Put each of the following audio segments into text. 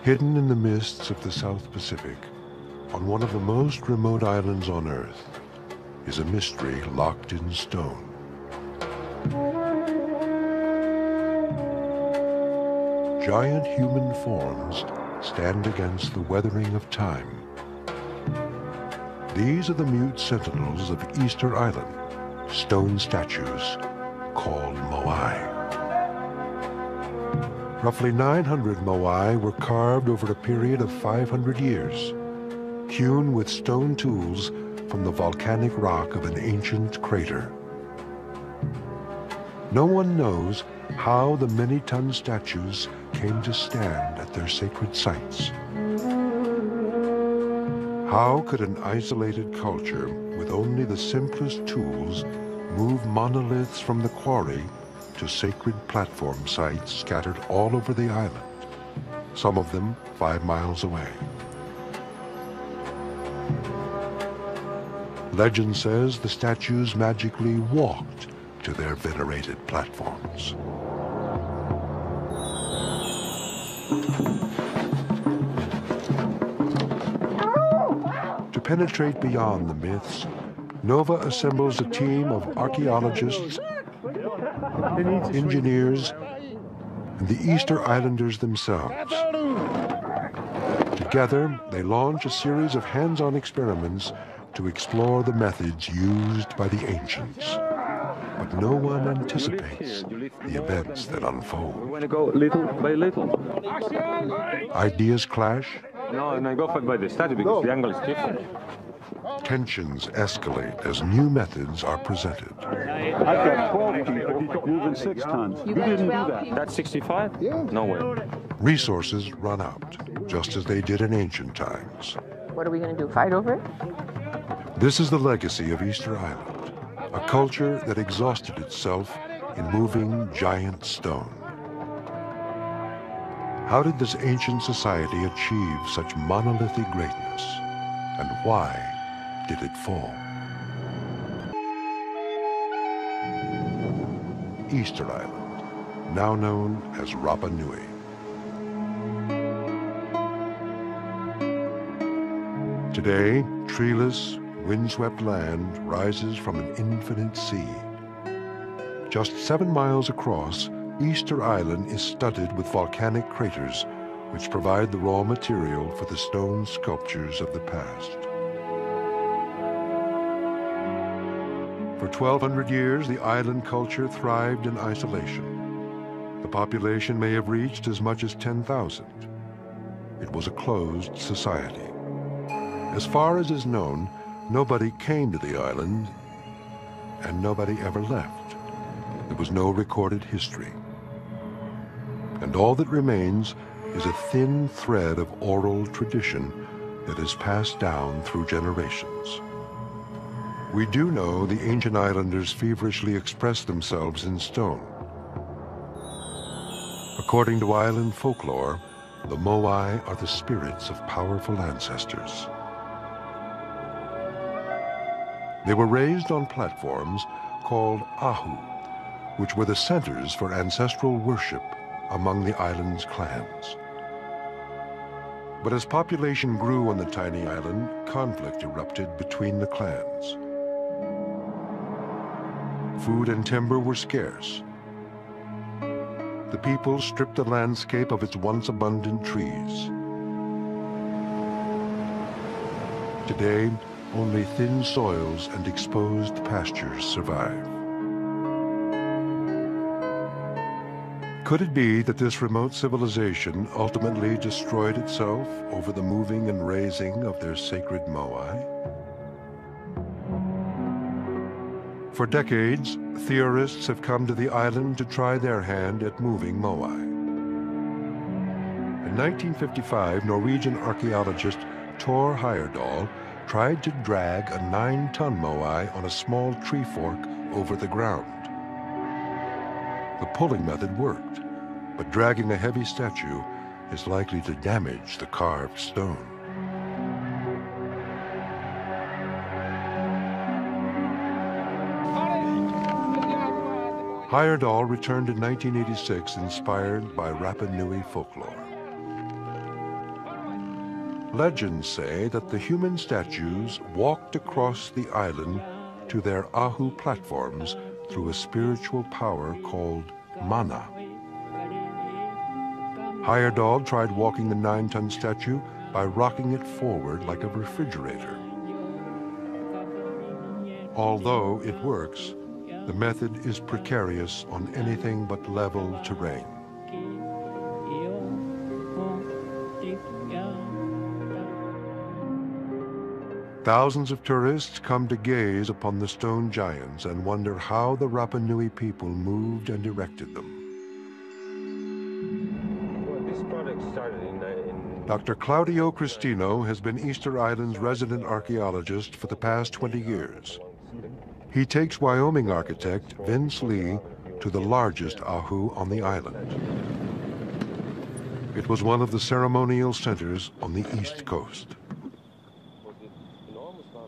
Hidden in the mists of the South Pacific, on one of the most remote islands on Earth, is a mystery locked in stone. Giant human forms stand against the weathering of time. These are the mute sentinels of Easter Island, stone statues called moai. Roughly 900 moai were carved over a period of 500 years, hewn with stone tools from the volcanic rock of an ancient crater. No one knows how the many-ton statues came to stand at their sacred sites. How could an isolated culture with only the simplest tools move monoliths from the quarry to sacred platform sites scattered all over the island, some of them 5 miles away? Legend says the statues magically walked to their venerated platforms. To penetrate beyond the myths, Nova assembles a team of archaeologists, engineers, and the Easter Islanders themselves. Together, they launch a series of hands-on experiments to explore the methods used by the ancients. But no one anticipates the events that unfold. We want to go little by little. Ideas clash. No, and I go by the statue because the angle is different. Tensions escalate as new methods are presented. I've got 12 people moving 6 tons. You didn't do that. That's 65? Yeah. No way. Resources run out, just as they did in ancient times. What are we going to do, fight over it? This is the legacy of Easter Island, a culture that exhausted itself in moving giant stone. How did this ancient society achieve such monolithic greatness, and why did it fall? Easter Island, now known as Rapa Nui. Today, treeless, windswept land rises from an infinite sea. Just 7 miles across, Easter Island is studded with volcanic craters which provide the raw material for the stone sculptures of the past. For 1,200 years, the island culture thrived in isolation. The population may have reached as much as 10,000. It was a closed society. As far as is known, nobody came to the island, and nobody ever left. There was no recorded history. And all that remains is a thin thread of oral tradition that is passed down through generations. We do know the ancient islanders feverishly expressed themselves in stone. According to island folklore, the moai are the spirits of powerful ancestors. They were raised on platforms called ahu, which were the centers for ancestral worship among the island's clans. But as population grew on the tiny island, conflict erupted between the clans. Food and timber were scarce. The people stripped the landscape of its once abundant trees. Today, only thin soils and exposed pastures survive. Could it be that this remote civilization ultimately destroyed itself over the moving and raising of their sacred moai? For decades, theorists have come to the island to try their hand at moving moai. In 1955, Norwegian archaeologist Thor Heyerdahl tried to drag a 9-ton moai on a small tree fork over the ground. The pulling method worked, but dragging a heavy statue is likely to damage the carved stone. Heyerdahl returned in 1986 inspired by Rapa Nui folklore. Legends say that the human statues walked across the island to their Ahu platforms through a spiritual power called mana. Heyerdahl tried walking the 9-ton statue by rocking it forward like a refrigerator. Although it works, the method is precarious on anything but level terrain. Thousands of tourists come to gaze upon the stone giants and wonder how the Rapa Nui people moved and erected them. Dr. Claudio Cristino has been Easter Island's resident archaeologist for the past 20 years. He takes Wyoming architect Vince Lee to the largest Ahu on the island. It was one of the ceremonial centers on the East Coast.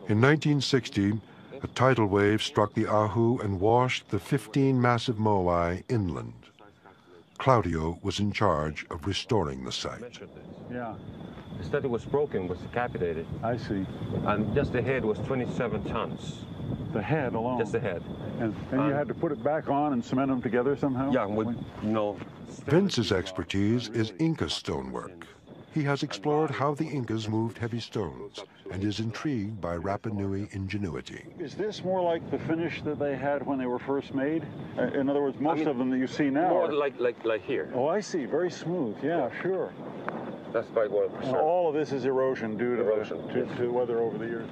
In 1960, a tidal wave struck the Ahu and washed the 15 massive moai inland. Claudio was in charge of restoring the site. Yeah. The statue was broken, was decapitated. I see. And just the head was 27 tons. The head alone? Just the head. And you had to put it back on and cement them together somehow? Yeah, with no. Vince's expertise is Inca stonework. He has explored how the Incas moved heavy stones and is intrigued by Rapa Nui ingenuity. Is this more like the finish that they had when they were first made? In other words, most of them that you see now More are... like here. Oh, I see. Very smooth. Yeah, sure. That's by 1%. And all of this is erosion due to weather over the years.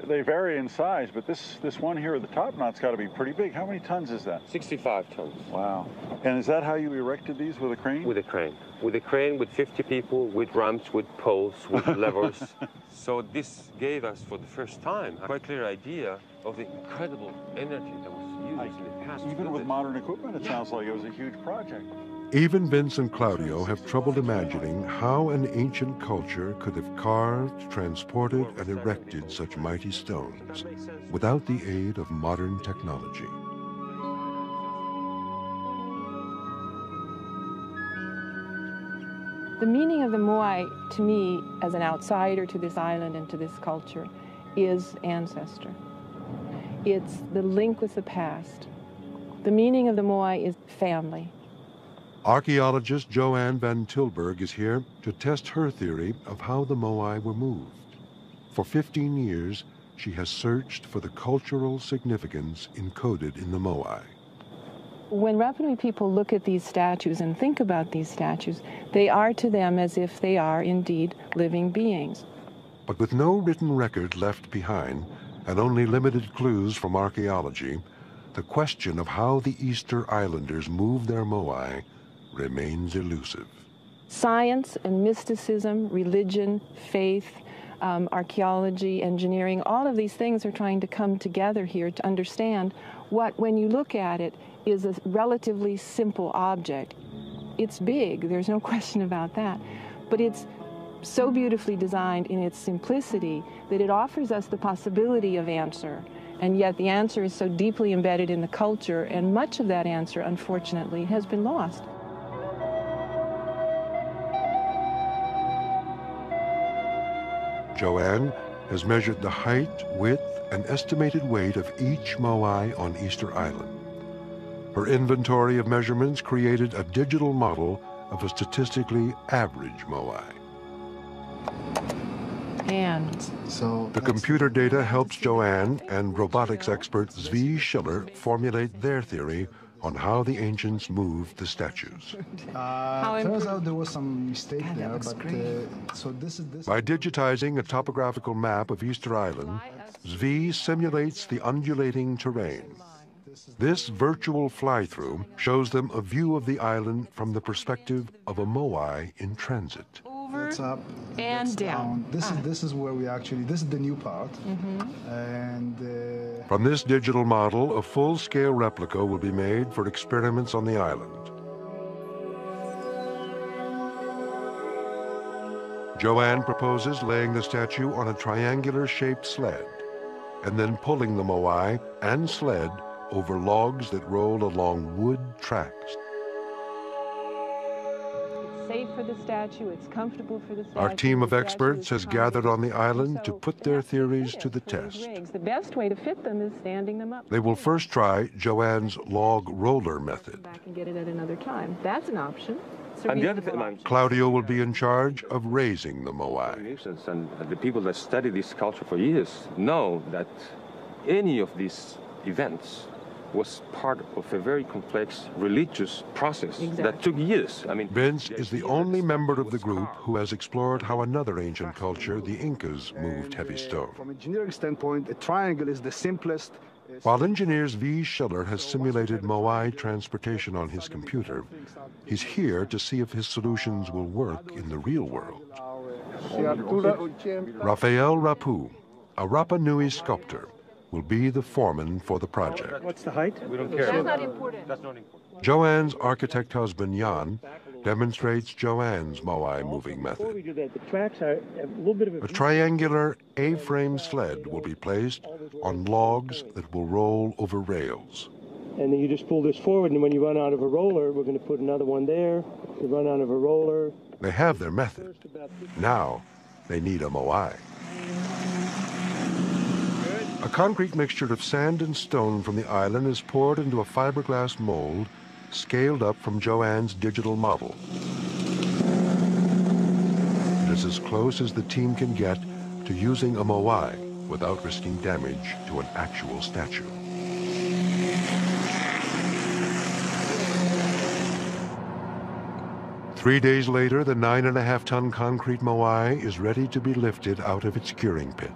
They vary in size, but this one here at the top knot's got to be pretty big. How many tons is that? 65 tons. Wow. And is that how you erected these, with a crane? With a crane. With a crane, with 50 people, with ramps, with poles, with levers. So this gave us, for the first time, a quite clear idea of the incredible energy that was used in the past. Even with modern equipment, it sounds like it was a huge project. Even Vince and Claudio have trouble imagining how an ancient culture could have carved, transported, and erected such mighty stones without the aid of modern technology. The meaning of the moai, to me, as an outsider to this island and to this culture, is ancestor. It's the link with the past. The meaning of the moai is family. Archaeologist Joanne Van Tilburg is here to test her theory of how the moai were moved. For 15 years, she has searched for the cultural significance encoded in the moai. When Rapa Nui people look at these statues and think about these statues, they are to them as if they are indeed living beings. But with no written record left behind and only limited clues from archaeology, the question of how the Easter Islanders moved their moai remains elusive. Science and mysticism, religion, faith, archaeology, engineering, all of these things are trying to come together here to understand what, when you look at it, is a relatively simple object. It's big, there's no question about that, but it's so beautifully designed in its simplicity that it offers us the possibility of answer, and yet the answer is so deeply embedded in the culture, and much of that answer, unfortunately, has been lost. Joanne has measured the height, width, and estimated weight of each moai on Easter Island. Her inventory of measurements created a digital model of a statistically average moai. And so the computer data helps Joanne and robotics expert Zvi Schiller formulate their theory on how the ancients moved the statues. turns out there was some mistake there, but so this is By digitizing a topographical map of Easter Island, Zvi simulates the undulating terrain. This virtual fly-through shows them a view of the island from the perspective of a moai in transit. It's up and down. This is where we actually, this is the new part. And from this digital model, a full-scale replica will be made for experiments on the island. Joanne proposes laying the statue on a triangular-shaped sled and then pulling the moai and sled over logs that roll along wood tracks. safe for the statue, it's comfortable for the statue. Our team of the experts statue is has gathered on the island to So put they their have to theories fit to the for those test. rigs. The best way to fit them is standing them up. They will first try Joanne's log roller method. Come back and get it at another time. That's an option. It's a And the other reasonable thing, option. Claudio will be in charge of raising the moai. and the people that study this culture for years know that any of these events was part of a very complex religious process that took years. I mean, Vince is the only member of the group who has explored how another ancient culture, the Incas, moved heavy stone. From an engineering standpoint, a triangle is the simplest. While engineers V. Schiller has simulated moai transportation on his computer, he's here to see if his solutions will work in the real world. Rafael Rapu, a Rapa Nui sculptor, will be the foreman for the project. What's the height? we don't care. That's not important. That's not important. Joanne's architect husband, Jan, demonstrates Joanne's moai moving Before we method. do that, the tracks are a little bit of A triangular A-frame sled will be placed on logs that will roll over rails. and then you just pull this forward, and when you run out of a roller, we're going to put another one there. You run out of a roller. They have their method. Now they need a moai. A concrete mixture of sand and stone from the island is poured into a fiberglass mold scaled up from Joanne's digital model. It is as close as the team can get to using a moai without risking damage to an actual statue. Three days later, the 9.5-ton concrete moai is ready to be lifted out of its curing pit.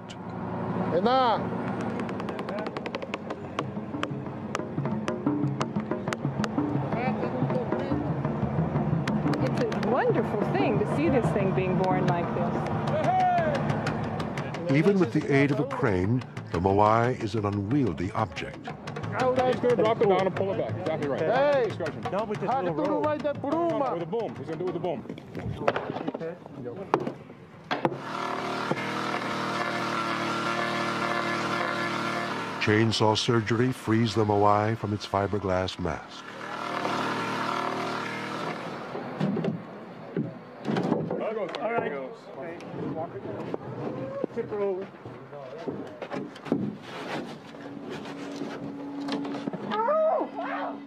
It's a wonderful thing to see this thing being born like this. Even with the aid of a crane, the moai is an unwieldy object. He's going to drop it down and pull it back. Exactly right. Hey! Discretion. No, with this little roll. With a boom. He's going to do it with a boom. Chainsaw surgery frees the moai from its fiberglass mask. All right. Tip her over.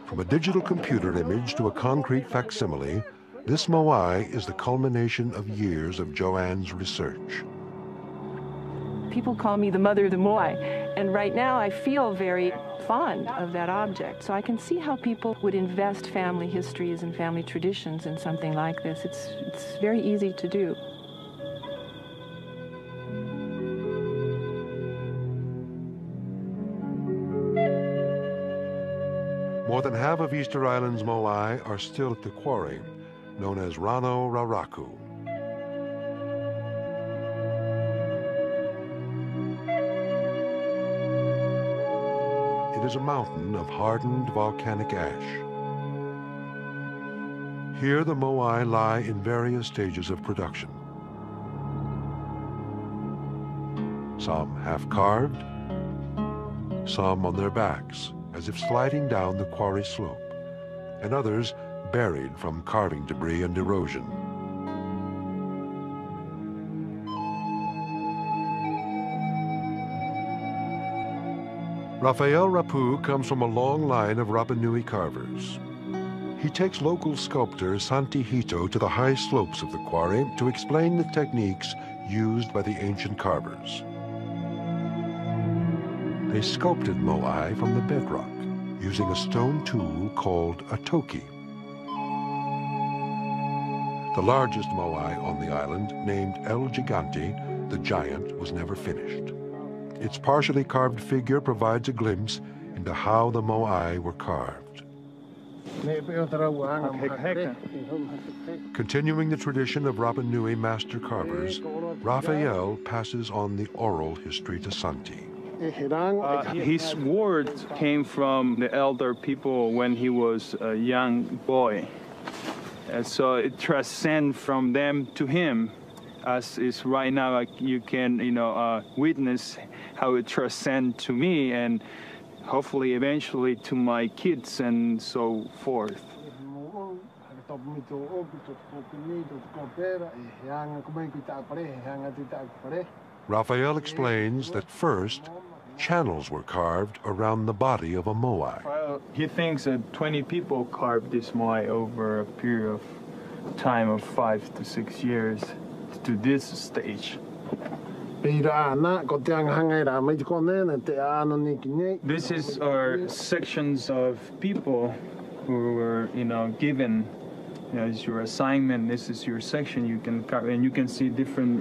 From a digital computer image to a concrete facsimile, this moai is the culmination of years of Joanne's research. People call me the mother of the moai, and right now I feel very fond of that object. So I can see how people would invest family histories and family traditions in something like this. It's very easy to do. More than half of Easter Island's moai are still at the quarry, known as Rano Raraku. It is a mountain of hardened volcanic ash. Here the moai lie in various stages of production. Some half-carved, some on their backs, as if sliding down the quarry slope, and others buried from carving debris and erosion. Rafael Rapu comes from a long line of Rapa Nui carvers. He takes local sculptor Santi Hito to the high slopes of the quarry to explain the techniques used by the ancient carvers. They sculpted moai from the bedrock using a stone tool called a toki. The largest moai on the island, named El Gigante, the giant, was never finished. Its partially carved figure provides a glimpse into how the moai were carved. Continuing the tradition of Rapa Nui master carvers, Rafael passes on the oral history to Santi. His words came from the elder people when he was a young boy. And so it transcends from them to him, as is right now. Like you can, witness how it transcends to me, and hopefully eventually to my kids and so forth. Raphael explains that first, channels were carved around the body of a moai. He thinks that 20 people carved this moai over a period of time of 5 to 6 years to this stage. This is our sections of people who were, given, as your assignment. This is your section. You can carve, and you can see different,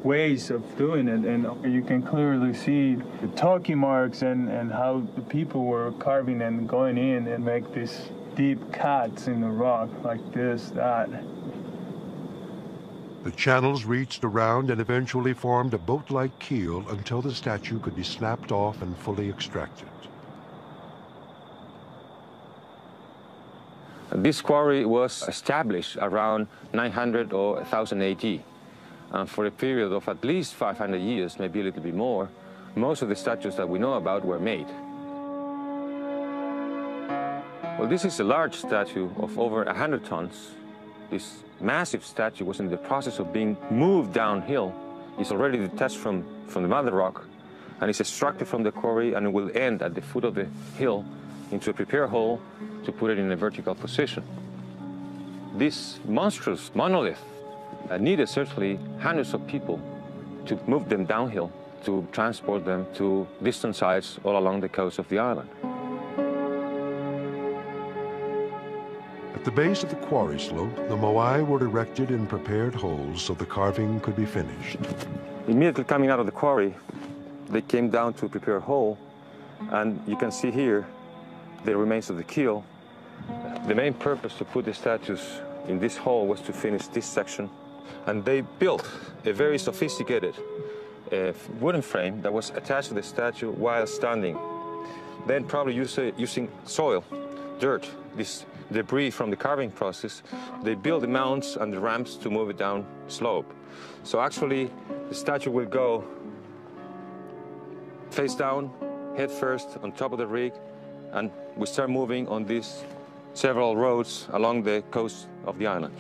ways of doing it, and you can clearly see the talkie marks and how the people were carving and going in and make these deep cuts in the rock like this, that. The channels reached around and eventually formed a boat-like keel until the statue could be snapped off and fully extracted. This quarry was established around 900 or 1000 AD. And for a period of at least 500 years, maybe a little bit more, most of the statues that we know about were made. Well, this is a large statue of over 100 tons. This massive statue was in the process of being moved downhill. It's already detached from the mother rock, and it's extracted from the quarry, and it will end at the foot of the hill into a prepare hole to put it in a vertical position. This monstrous monolith needed certainly hundreds of people to move them downhill, to transport them to distant sites all along the coast of the island. At the base of the quarry slope, the moai were erected in prepared holes so the carving could be finished. Immediately coming out of the quarry, they came down to a prepared hole, and you can see here the remains of the keel. The main purpose to put the statues in this hole was to finish this section, and they built a very sophisticated wooden frame that was attached to the statue while standing. Then probably using soil, dirt, this debris from the carving process, they built the mounts and the ramps to move it down slope. So actually, the statue will go face down, head first on top of the rig, and we start moving on these several roads along the coast of the island.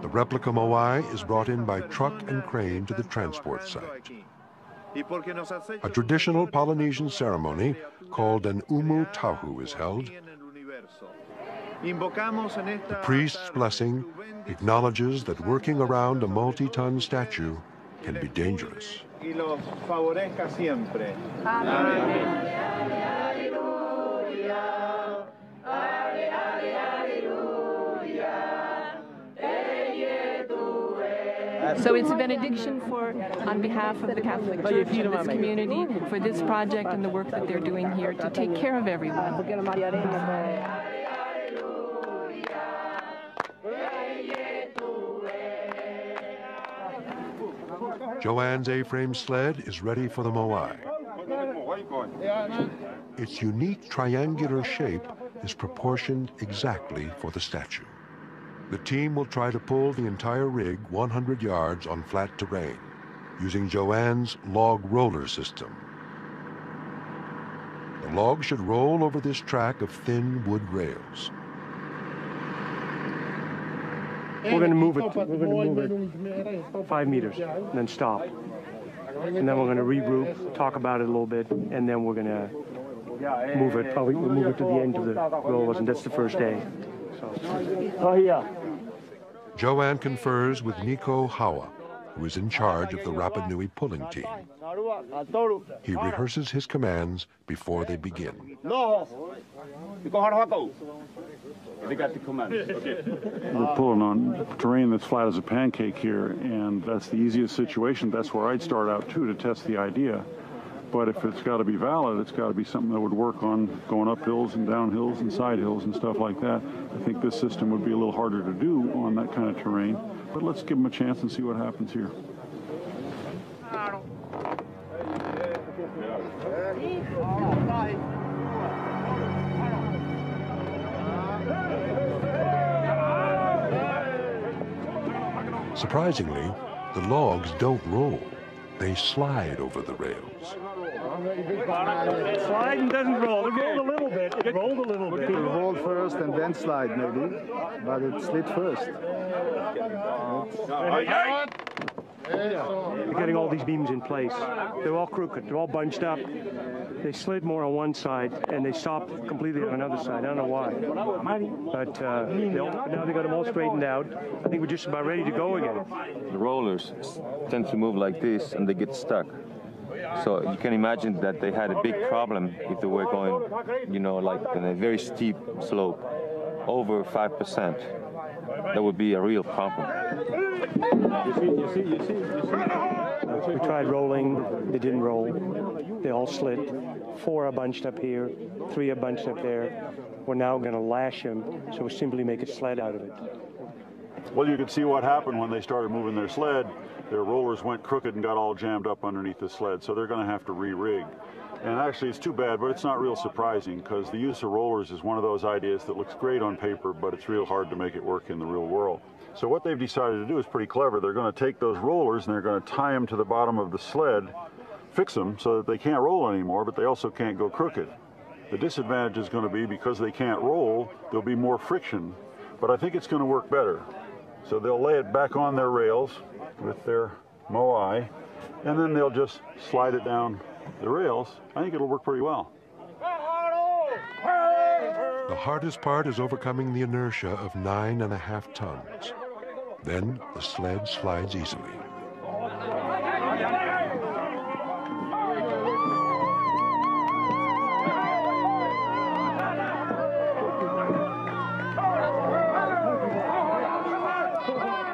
The replica moai is brought in by truck and crane to the transport site. A traditional Polynesian ceremony called an umu tahu is held. The priest's blessing acknowledges that working around a multi-ton statue can be dangerous. So it's a benediction on behalf of the Catholic Church and this community for this project and the work that they're doing here to take care of everyone. Joanne's A-frame sled is ready for the moai. Its unique triangular shape is proportioned exactly for the statue. The team will try to pull the entire rig 100 yards on flat terrain, using Joanne's log roller system. The log should roll over this track of thin wood rails. We're going to move it 5 meters, and then stop. And then we're going to regroup, talk about it a little bit, and then we're going to move it. Probably we'll move it to the end of the rollers, and that's the first day. So. Oh, yeah. Joanne confers with Nico Hawa, who is in charge of the Rapa Nui pulling team. He rehearses his commands before they begin. We're pulling on terrain that's flat as a pancake here, and that's the easiest situation. That's where I'd start out, too, to test the idea. But if it's got to be valid, it's got to be something that would work on going up hills and down hills and side hills and stuff like that. I think this system would be a little harder to do on that kind of terrain. But let's give them a chance and see what happens here. Surprisingly, the logs don't roll. They slide over the rails. Slide and doesn't roll. It rolled a little bit. It rolled a little bit. It rolled first and then slide maybe, but it slid first. We're getting all these beams in place. They're all crooked. They're all bunched up. They slid more on one side, and they stopped completely on another side. I don't know why. But now they got them all straightened out. I think we're just about ready to go again. The rollers tend to move like this, and they get stuck. So you can imagine that they had a big problem if they were going, you know, like in a very steep slope, over 5%. That would be a real problem. You see. We tried rolling. They didn't roll. They all slid. 4 are bunched up here. 3 are bunched up there. We're now going to lash them, so we simply make a sled out of it. Well, you could see what happened when they started moving their sled. Their rollers went crooked and got all jammed up underneath the sled, so they're going to have to re-rig. And actually, it's too bad, but it's not real surprising, because the use of rollers is one of those ideas that looks great on paper, but it's real hard to make it work in the real world. So what they've decided to do is pretty clever. They're going to take those rollers and they're going to tie them to the bottom of the sled, fix them so that they can't roll anymore, but they also can't go crooked. The disadvantage is going to be, because they can't roll, there'll be more friction, but I think it's going to work better. So they'll lay it back on their rails with their moai, and then they'll just slide it down the rails. I think it'll work pretty well. The hardest part is overcoming the inertia of 9.5 tons. Then the sled slides easily.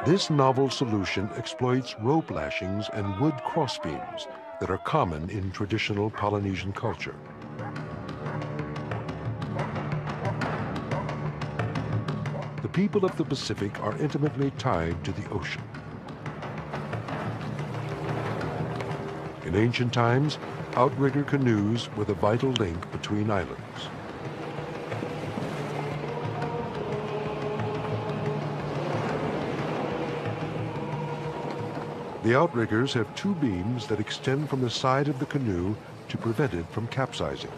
This novel solution exploits rope lashings and wood crossbeams that are common in traditional Polynesian culture. The people of the Pacific are intimately tied to the ocean. In ancient times, outrigger canoes were the vital link between islands. The outriggers have 2 beams that extend from the side of the canoe to prevent it from capsizing.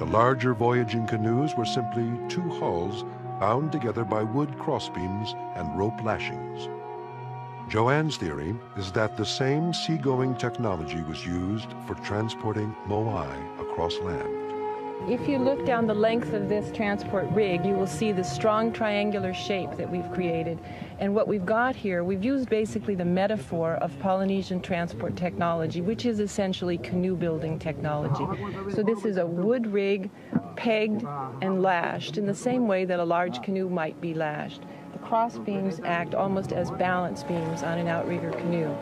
The larger voyaging canoes were simply 2 hulls bound together by wood crossbeams and rope lashings. Joanne's theory is that the same seagoing technology was used for transporting moai across land. If you look down the length of this transport rig, you will see the strong triangular shape that we've created. And what we've got here, we've used basically the metaphor of Polynesian transport technology, which is essentially canoe building technology. So this is a wood rig pegged and lashed in the same way that a large canoe might be lashed. The cross beams act almost as balance beams on an outrigger canoe.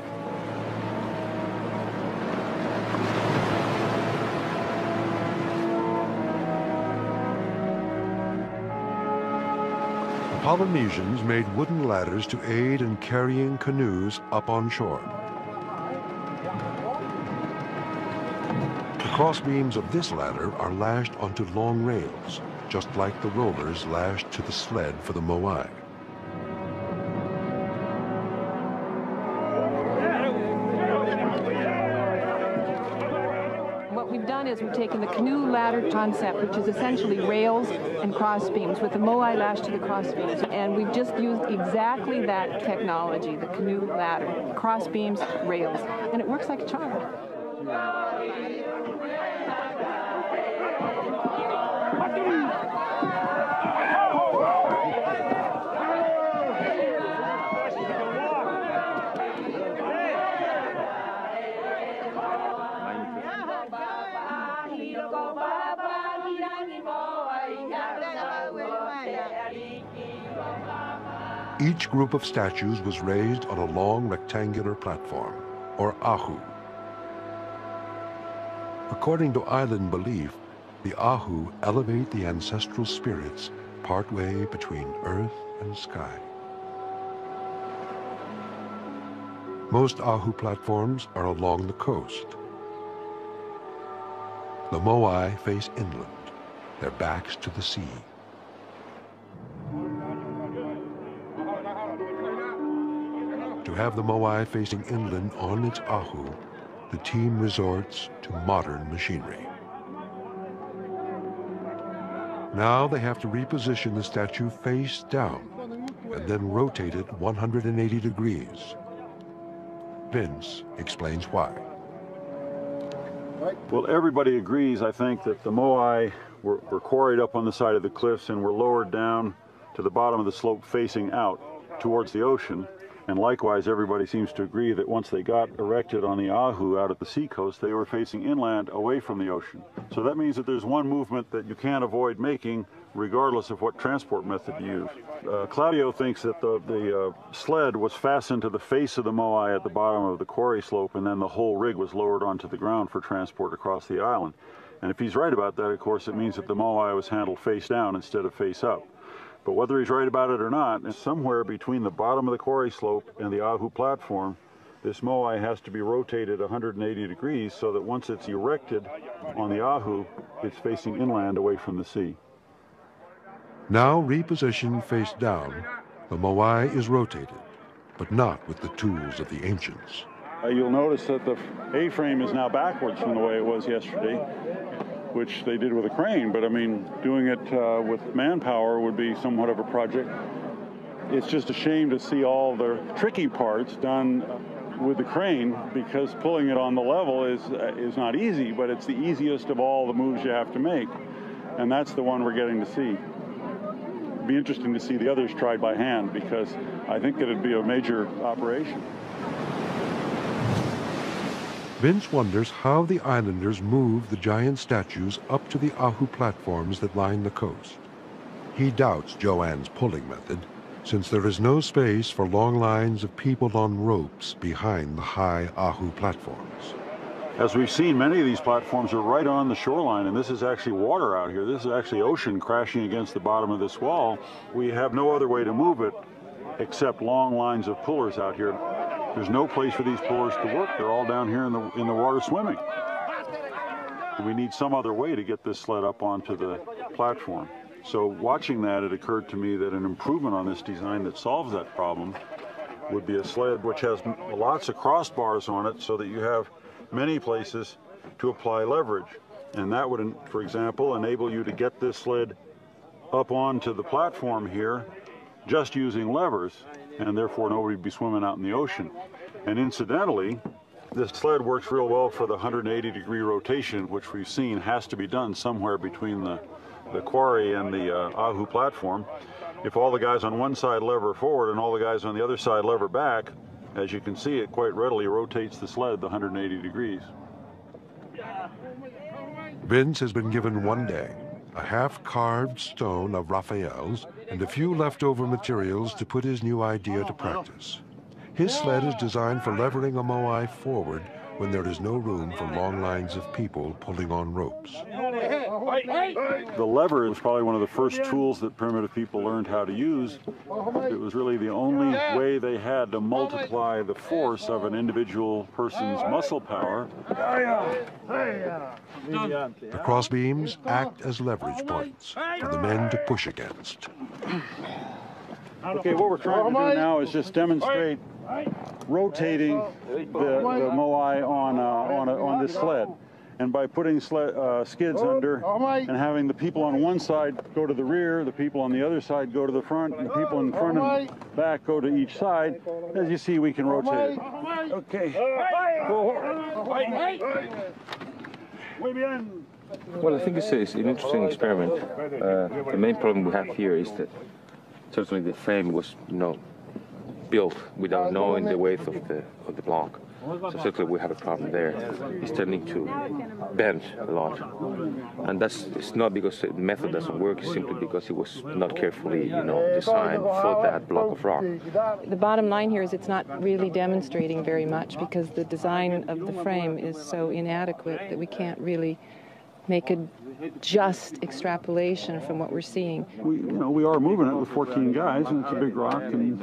Polynesians made wooden ladders to aid in carrying canoes up on shore. The crossbeams of this ladder are lashed onto long rails, just like the rollers lashed to the sled for the moai. What we've done is we've taken the canoe ladder concept, which is essentially rails and crossbeams, with the moai lashed to the crossbeams, and we've just used exactly that technology, the canoe ladder, crossbeams, rails, and it works like a charm. Each group of statues was raised on a long rectangular platform, or ahu. According to island belief, the ahu elevate the ancestral spirits partway between earth and sky. Most ahu platforms are along the coast. The moai face inland, their backs to the sea. To have the moai facing inland on its ahu, the team resorts to modern machinery. Now they have to reposition the statue face down and then rotate it 180 degrees. Vince explains why. Well, everybody agrees, I think, that the moai were quarried up on the side of the cliffs and were lowered down to the bottom of the slope facing out towards the ocean. And likewise, everybody seems to agree that once they got erected on the ahu out at the seacoast, they were facing inland away from the ocean. So that means that there's one movement that you can't avoid making regardless of what transport method you use. Claudio thinks that the sled was fastened to the face of the moai at the bottom of the quarry slope, and then the whole rig was lowered onto the ground for transport across the island. And if he's right about that, of course, it means that the moai was handled face down instead of face up. But whether he's right about it or not, somewhere between the bottom of the quarry slope and the ahu platform, this moai has to be rotated 180 degrees so that once it's erected on the ahu, it's facing inland away from the sea. Now repositioned face down, the moai is rotated, but not with the tools of the ancients. You'll notice that the A-frame is now backwards from the way it was yesterday, which they did with a crane, but I mean, doing it with manpower would be somewhat of a project. It's just a shame to see all the tricky parts done with the crane, because pulling it on the level is not easy, but it's the easiest of all the moves you have to make, and that's the one we're getting to see. It'd be interesting to see the others tried by hand, because I think that it'd be a major operation. Vince wonders how the islanders moved the giant statues up to the ahu platforms that line the coast. He doubts Joanne's pulling method, since there is no space for long lines of people on ropes behind the high ahu platforms. As we've seen, many of these platforms are right on the shoreline, and this is actually water out here. This is actually ocean crashing against the bottom of this wall. We have no other way to move it except long lines of pullers out here. There's no place for these pullers to work. They're all down here in the water swimming. We need some other way to get this sled up onto the platform. So watching that, it occurred to me that an improvement on this design that solves that problem would be a sled which has lots of crossbars on it so that you have many places to apply leverage. And that would, for example, enable you to get this sled up onto the platform here just using levers, and therefore nobody would be swimming out in the ocean. And incidentally, this sled works real well for the 180-degree rotation, which we've seen has to be done somewhere between the quarry and the ahu platform. If all the guys on one side lever forward and all the guys on the other side lever back, as you can see, it quite readily rotates the sled the 180 degrees. Vince has been given one day, a half-carved stone of Raphael's, and a few leftover materials to put his new idea to practice. His sled is designed for levering a moai forward when there is no room for long lines of people pulling on ropes. The lever was probably one of the first tools that primitive people learned how to use. It was really the only way they had to multiply the force of an individual person's muscle power. The crossbeams act as leverage points for the men to push against. Okay, what we're trying to do now is just demonstrate rotating the moai on this sled. And by putting skids under and having the people on one side go to the rear, the people on the other side go to the front, and the people in front and back go to each side, as you see, we can rotate it. Okay. Well, I think it's an interesting experiment. The main problem we have here is that certainly the frame was, built without knowing the weight of the block. So certainly we have a problem there. It's tending to bend a lot. And it's not because the method doesn't work, it's simply because it was not carefully, designed for that block of rock. The bottom line here is it's not really demonstrating very much because the design of the frame is so inadequate that we can't really make a just extrapolation from what we're seeing. We are moving it with 14 guys, and it's a big rock, and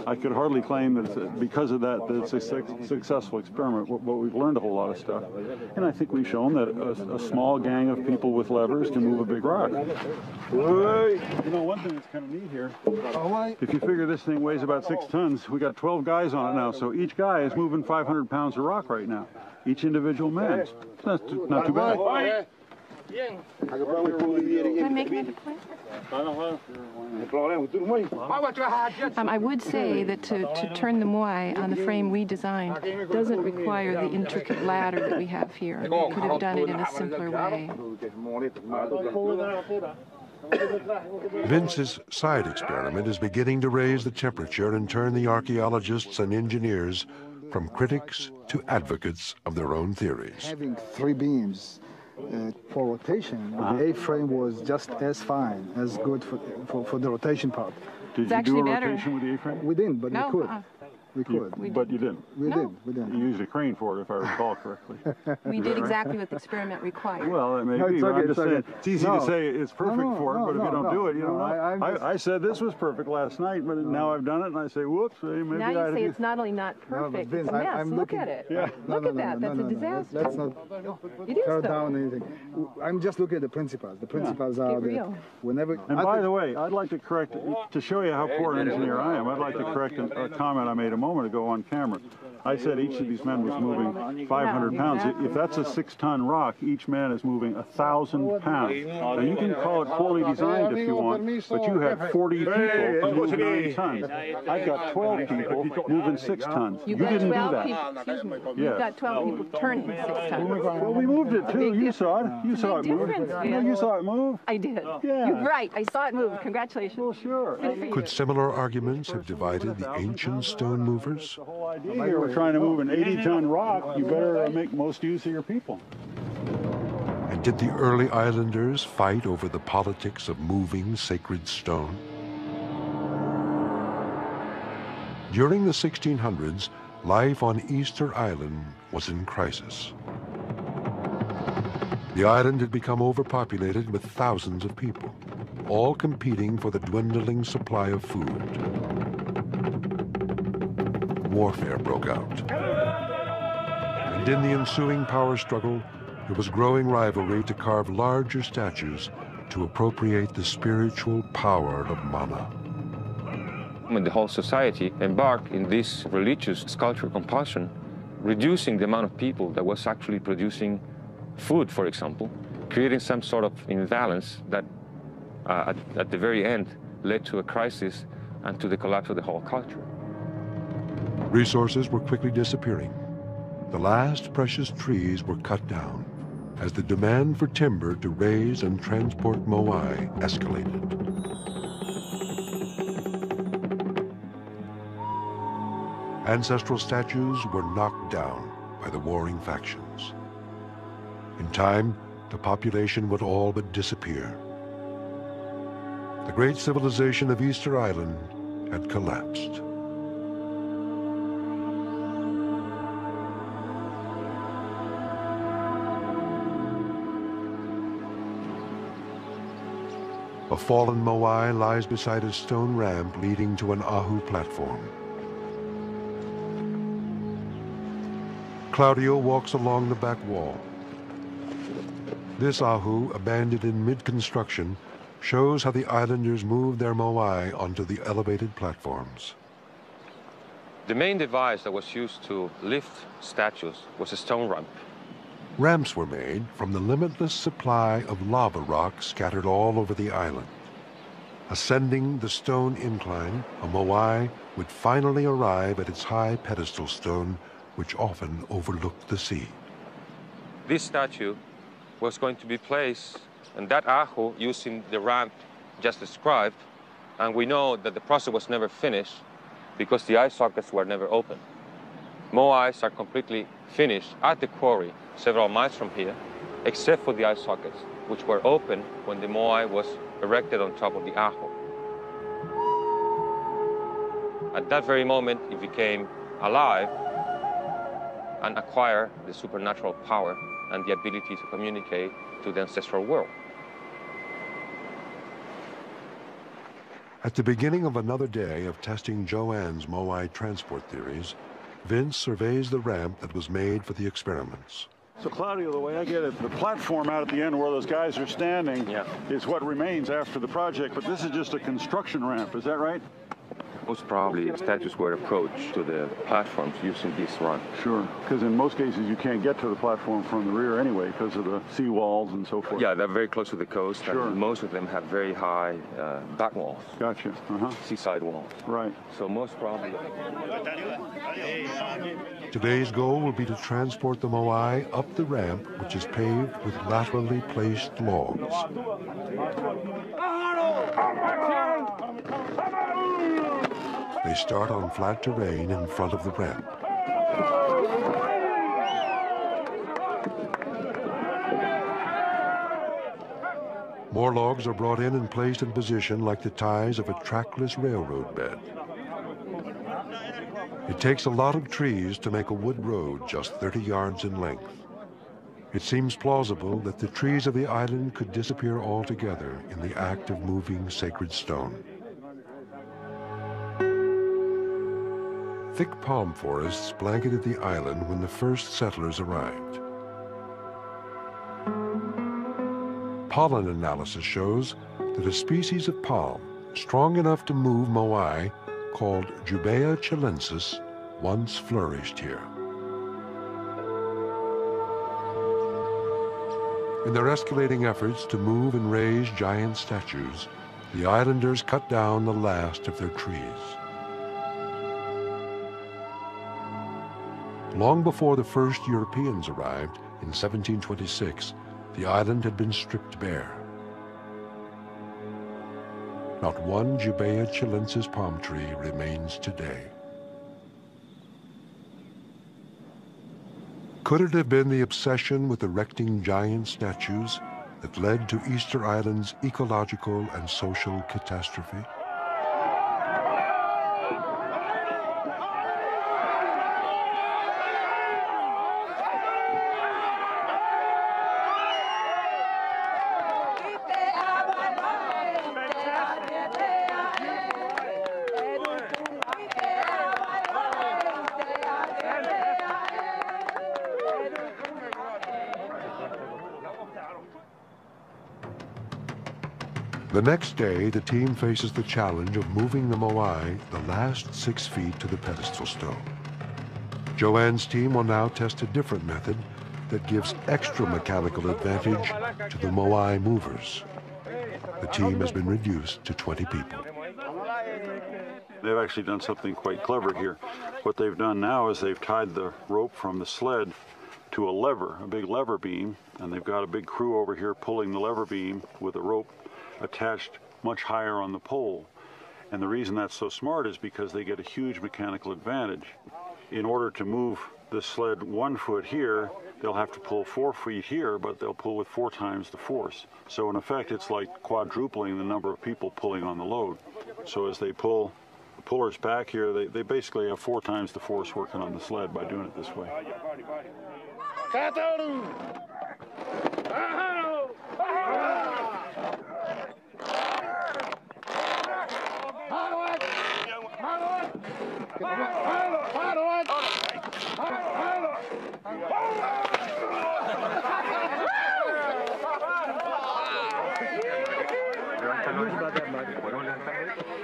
I could hardly claim that because of that it's a successful experiment, but we've learned a whole lot of stuff. And I think we've shown that a small gang of people with levers can move a big rock. One thing that's kind of neat here, if you figure this thing weighs about 6 tons, we got 12 guys on it now, so each guy is moving 500 pounds of rock right now, each individual man. That's not too bad. Can I make another point? I would say that to turn the moai on the frame we designed doesn't require the intricate ladder that we have here. We could have done it in a simpler way. Vince's side experiment is beginning to raise the temperature and turn the archaeologists and engineers from critics to advocates of their own theories. Having 3 beams for rotation, the A-frame was just as fine, as good for the rotation part. Did you do a rotation with the A-frame? We didn't, but we could. We could. But you didn't? We didn't. You used a crane for it, if I recall correctly. We did exactly what the experiment required. Well, it may be. Okay, I'm just saying, it's easy to say it's perfect for it, but if you don't do it, I said this was perfect last night, but now I've done it, and I say, whoops, maybe now you say it's not only not perfect, Vince, it's a mess. I'm look at it. Yeah. Look at that. That's a disaster. Let's not tear down anything. I'm just looking at the principles. The principles are that whenever... And by the way, I'd like to correct, to show you how poor an engineer I am, I'd like to correct a comment I made a moment ago on camera. I said each of these men was moving 500 pounds. If that's a 6-ton rock, each man is moving 1,000 pounds. Now you can call it poorly designed if you want, but you have 40 people to move 9 tons. I've got 12 people moving 6 tons. You didn't do that. You've got 12 people turning 6 tons. Well, we moved it too. You saw it. You saw it move. No, you saw it move. I did. Yeah. You're right. I saw it move. Congratulations. Well, sure. Could similar arguments have divided the ancient stone movers? The whole idea here, we're trying to move an 80-ton rock. You better make most use of your people. And did the early islanders fight over the politics of moving sacred stone? During the 1600s, life on Easter Island was in crisis. The island had become overpopulated with thousands of people, all competing for the dwindling supply of food. Warfare broke out. And in the ensuing power struggle, there was growing rivalry to carve larger statues to appropriate the spiritual power of mana. When the whole society embarked in this religious sculpture compulsion, reducing the amount of people that was actually producing food, for example, creating some sort of imbalance that at the very end led to a crisis and to the collapse of the whole culture. Resources were quickly disappearing. The last precious trees were cut down as the demand for timber to raise and transport moai escalated. Ancestral statues were knocked down by the warring factions. In time, the population would all but disappear. The great civilization of Easter Island had collapsed. A fallen moai lies beside a stone ramp leading to an ahu platform. Claudio walks along the back wall. This ahu, abandoned in mid-construction, shows how the islanders moved their moai onto the elevated platforms. The main device that was used to lift statues was a stone ramp. Ramps were made from the limitless supply of lava rock scattered all over the island. Ascending the stone incline, a moai would finally arrive at its high pedestal stone, which often overlooked the sea. This statue was going to be placed in that ahu using the ramp just described, and we know that the process was never finished because the eye sockets were never opened. Moais are completely finished at the quarry several miles from here, except for the eye sockets, which were open when the moai was erected on top of the ahu. At that very moment, it became alive and acquired the supernatural power and the ability to communicate to the ancestral world. At the beginning of another day of testing Joanne's Moai transport theories, Vince surveys the ramp that was made for the experiments. So, Claudio, the way I get it, the platform out at the end where those guys are standing is what remains after the project, but this is just a construction ramp, is that right? Most probably, statues were approached to the platforms using this run. Sure, because in most cases you can't get to the platform from the rear anyway because of the sea walls and so forth. Yeah, they're very close to the coast, sure. And most of them have very high back walls. Gotcha. Seaside walls. Right. So most probably. Today's goal will be to transport the Moai up the ramp, which is paved with laterally placed logs. They start on flat terrain in front of the ramp. More logs are brought in and placed in position like the ties of a trackless railroad bed. It takes a lot of trees to make a wood road just 30 yards in length. It seems plausible that the trees of the island could disappear altogether in the act of moving sacred stone. Thick palm forests blanketed the island when the first settlers arrived. Pollen analysis shows that a species of palm strong enough to move Moai, called Jubea chilensis, once flourished here. In their escalating efforts to move and raise giant statues, the islanders cut down the last of their trees. Long before the first Europeans arrived in 1726, the island had been stripped bare. Not one Jubea chilensis palm tree remains today. Could it have been the obsession with erecting giant statues that led to Easter Island's ecological and social catastrophe? The next day, the team faces the challenge of moving the Moai the last 6 feet to the pedestal stone. Joanne's team will now test a different method that gives extra mechanical advantage to the Moai movers. The team has been reduced to 20 people. They've actually done something quite clever here. What they've done now is they've tied the rope from the sled to a lever, a big lever beam, and they've got a big crew over here pulling the lever beam with a rope attached much higher on the pole. And the reason that's so smart is because they get a huge mechanical advantage. In order to move the sled 1 foot here, they'll have to pull 4 feet here, but they'll pull with 4 times the force. So in effect, it's like quadrupling the number of people pulling on the load. So as they pull the pullers back here, they basically have 4 times the force working on the sled by doing it this way.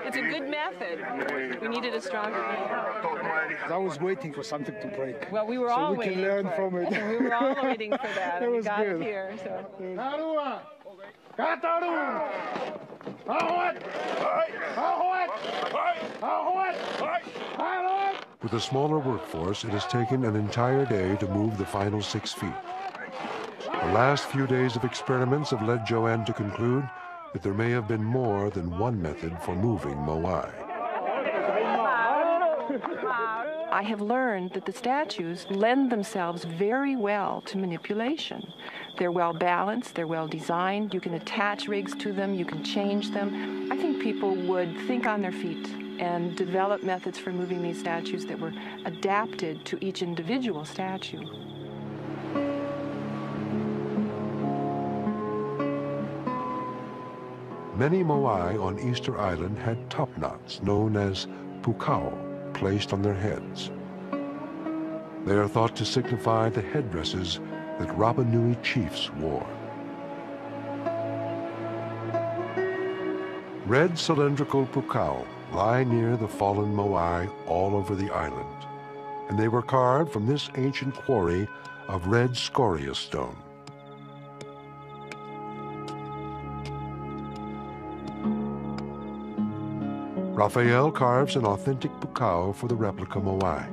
It's a good method. We needed a stronger method. I was waiting for something to break. Well, we were all we waiting can learn for from it. We were all waiting for that. It We was got good. it here. So. With a smaller workforce, it has taken an entire day to move the final 6 feet. The last few days of experiments have led Joanne to conclude that there may have been more than one method for moving Moai. I have learned that the statues lend themselves very well to manipulation. They're well balanced, they're well designed, you can attach rigs to them, you can change them. I think people would think on their feet and develop methods for moving these statues that were adapted to each individual statue. Many Moai on Easter Island had topknots known as pukao placed on their heads. They are thought to signify the headdresses that Rapa Nui chiefs wore. Red cylindrical pukao lie near the fallen Moai all over the island, and they were carved from this ancient quarry of red scoria stone. Raphael carves an authentic pukao for the replica Moai.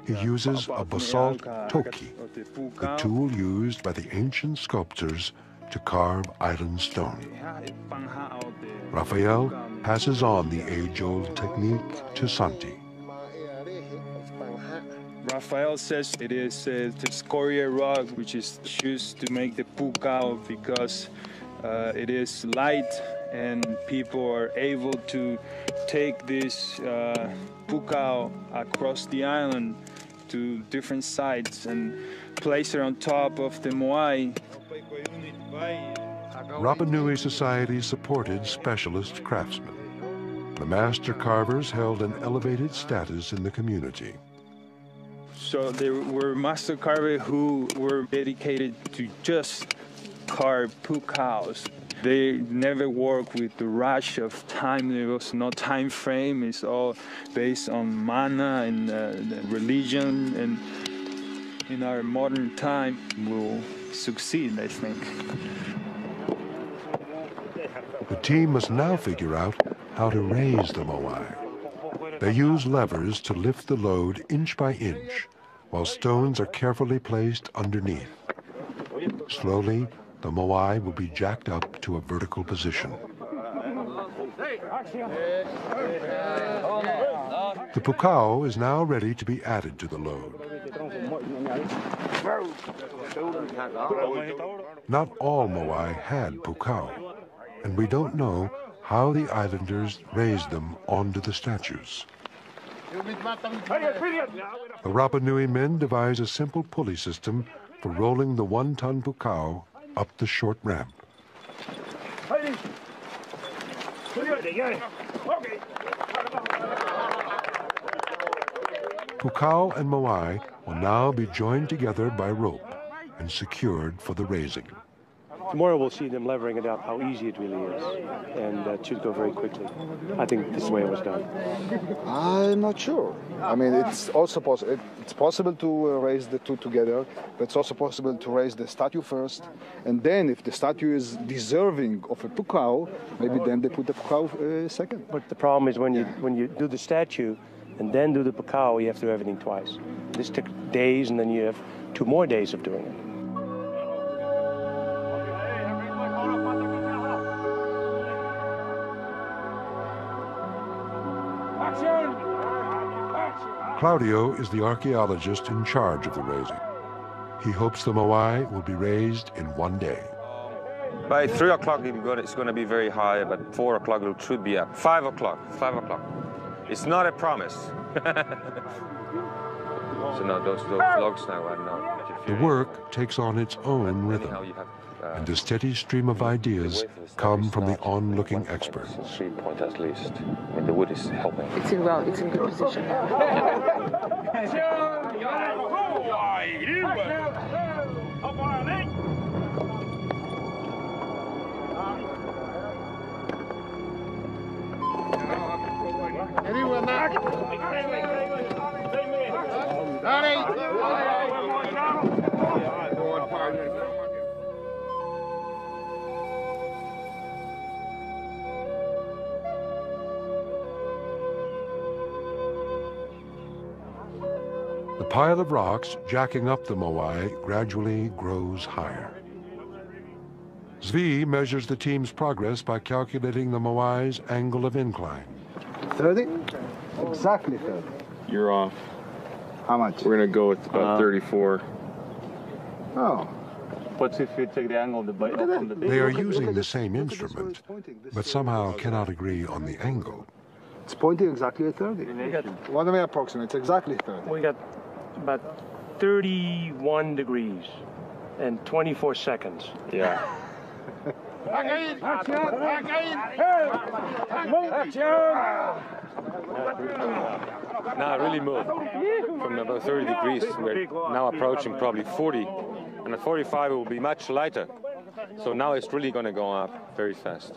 He uses a basalt toki, the tool used by the ancient sculptors to carve island stone. Raphael passes on the age-old technique to Santi. Raphael says it is the scoria rock which is used to make the pukao because it is light and people are able to take this pukao across the island to different sites and place it on top of the Moai. Rapa Nui Society supported specialist craftsmen. The master carvers held an elevated status in the community. So there were master carvers who were dedicated to just carve pukaos. They never worked with the rush of time. There was no time frame. It's all based on mana and religion. And in our modern time, we'll succeed, I think. The team must now figure out how to raise the Moai. They use levers to lift the load inch by inch, while stones are carefully placed underneath. Slowly, the Moai will be jacked up to a vertical position. The pukao is now ready to be added to the load. Not all Moai had pukao, and we don't know how the islanders raised them onto the statues. The Rapa Nui men devise a simple pulley system for rolling the 1-ton pukao up the short ramp. Pukao and Moai will now be joined together by rope and secured for the raising. Tomorrow we'll see them levering it up, how easy it really is, and it should go very quickly. I think this is the way it was done. I'm not sure. I mean, it's also possible. It's possible to raise the two together, but it's also possible to raise the statue first, and then if the statue is deserving of a pukao, maybe then they put the pukao second. But the problem is when you do the statue and then do the pukao, you have to do everything twice. This took days, and then you have 2 more days of doing it. Claudio is the archaeologist in charge of the raising. He hopes the Moai will be raised in 1 day. By 3 o'clock, it's going to be very high, but 4 o'clock it should be up. 5 o'clock. It's not a promise. So no, those logs now are not. The work takes on its own rhythm, and a steady stream of ideas come from the onlooking experts. 3 points at least. I mean, the wood is helping. It's in good position. The pile of rocks jacking up the Moai gradually grows higher. Zvi measures the team's progress by calculating the Moai's angle of incline. 30? Exactly 30. You're off. How much? We're going to go with about 34. Oh. What's if you take the angle of the blade from the They are using the same instrument, but somehow cannot agree on the angle. It's pointing exactly at 30. What do we approximate? It's exactly 30. We got about 31 degrees and 24 seconds. Yeah. Now it really moved. From about 30 degrees, we're now approaching probably 40. And at 45 it will be much lighter. So now it's really going to go up very fast.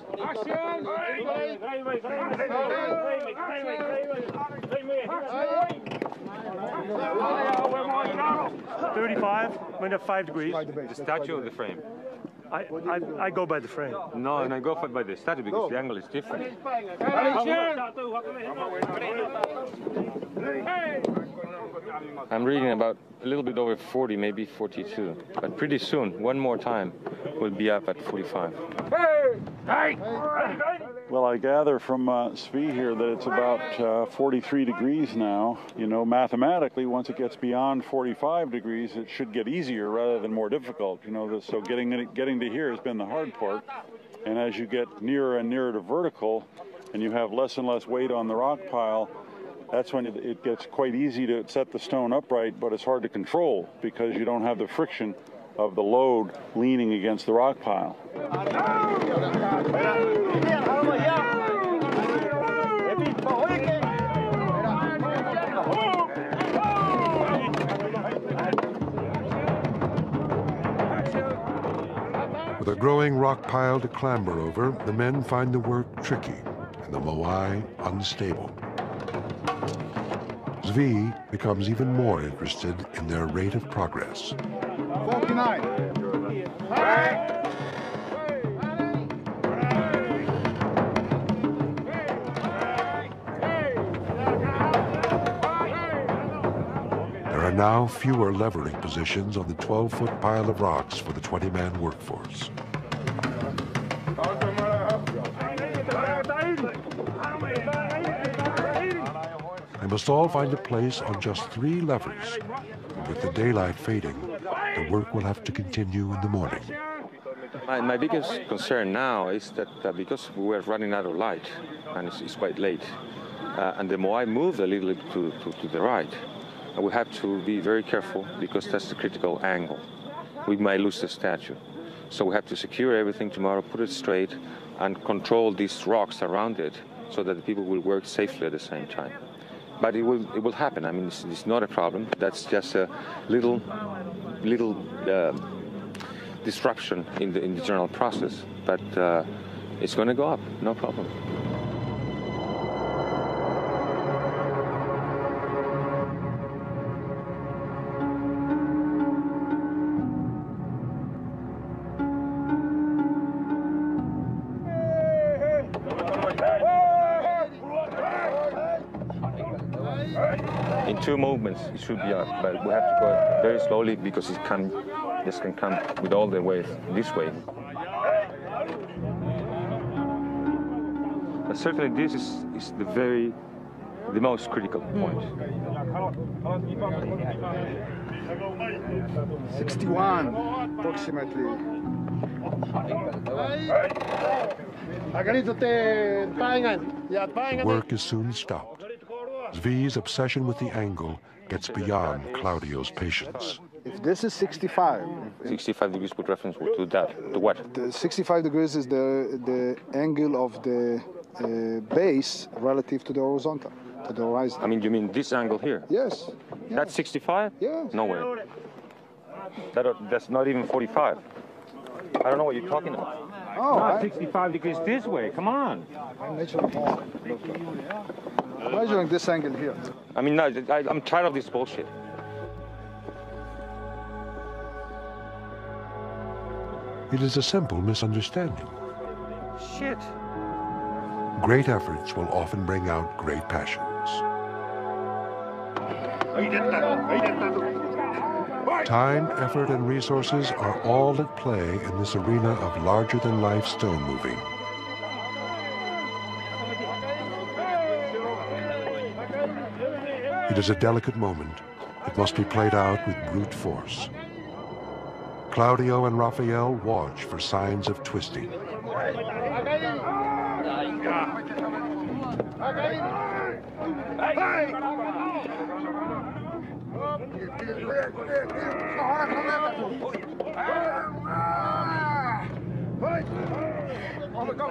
35, went up 5 degrees. The statue of the frame. I go by the frame. No, and I go by the statue because the angle is different. I'm reading about a little bit over 40, maybe 42. But pretty soon, one more time, we'll be up at 45. Well, I gather from Svi here that it's about 43 degrees now. You know, mathematically, once it gets beyond 45 degrees, it should get easier rather than more difficult. You know, so getting to here has been the hard part. And as you get nearer and nearer to vertical, and you have less and less weight on the rock pile, that's when it gets quite easy to set the stone upright, but it's hard to control because you don't have the friction of the load leaning against the rock pile. With a growing rock pile to clamber over, the men find the work tricky and the moai unstable. Zvi becomes even more interested in their rate of progress. 49. There are now fewer levering positions on the 12-foot pile of rocks for the 20-man workforce. They must all find a place on just 3 levers. With the daylight fading, the work will have to continue in the morning. My biggest concern now is that because we're running out of light, and it's quite late, and the moai moved a little bit to the right, and we have to be very careful because that's the critical angle. We might lose the statue. So we have to secure everything tomorrow, put it straight, and control these rocks around it so that the people will work safely at the same time. But it will happen. I mean, it's not a problem. That's just a little disruption in the general process. But it's going to go up, no problem. In 2 movements, it should be up, but we have to go very slowly because this can come with all the way this way. But certainly this is the most critical point. 61, approximately. Work is soon stopped. Zvi's obsession with the angle gets beyond Claudio's patience. If this is 65... 65 degrees with reference to that, to what? The 65 degrees is the angle of the base relative to the horizontal, to the horizon. I mean, you mean this angle here? Yes. That's 65? Yes. No way. That's not even 45. I don't know what you're talking about. Oh, no, 65 degrees this way. Come on. I'm measuring this angle here. I mean, no, I'm tired of this bullshit. It is a simple misunderstanding. Shit. Great efforts will often bring out great passions. Time, effort, and resources are all at play in this arena of larger-than-life stone moving. It is a delicate moment. It must be played out with brute force. Claudio and Raphael watch for signs of twisting.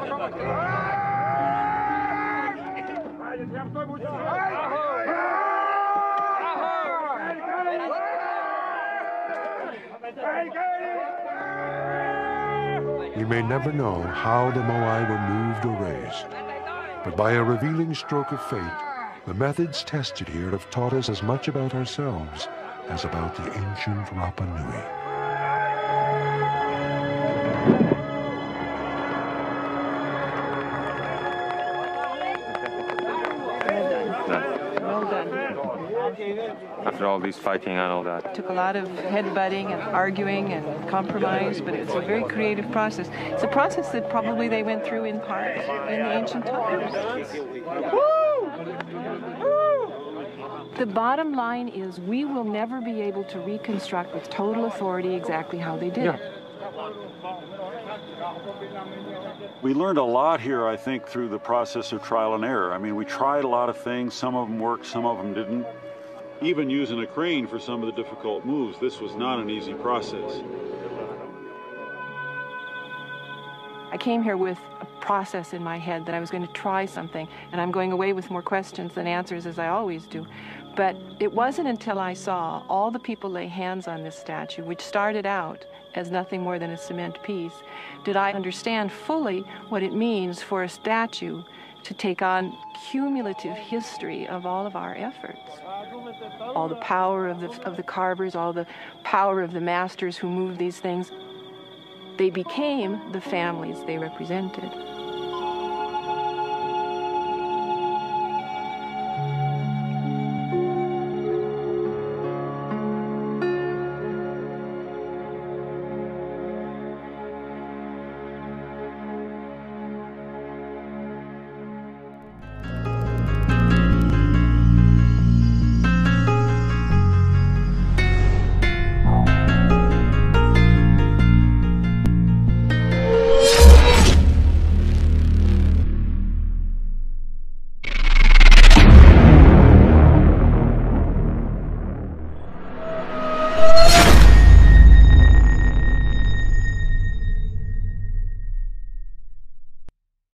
We may never know how the Moai were moved or raised, but by a revealing stroke of fate, the methods tested here have taught us as much about ourselves as about the ancient Rapa Nui. Well done. After all this fighting and all that. It took a lot of headbutting and arguing and compromise, but it's a very creative process. It's a process that probably they went through in part in the ancient times. The bottom line is we will never be able to reconstruct with total authority exactly how they did it. We learned a lot here, I think, through the process of trial and error. I mean, we tried a lot of things. Some of them worked, some of them didn't. Even using a crane for some of the difficult moves, this was not an easy process. I came here with a process in my head that I was going to try something, and I'm going away with more questions than answers, as I always do. But it wasn't until I saw all the people lay hands on this statue, which started out as nothing more than a cement piece, did I understand fully what it means for a statue to take on cumulative history of all of our efforts. All the power of the carvers, all the power of the masters who moved these things. They became the families they represented.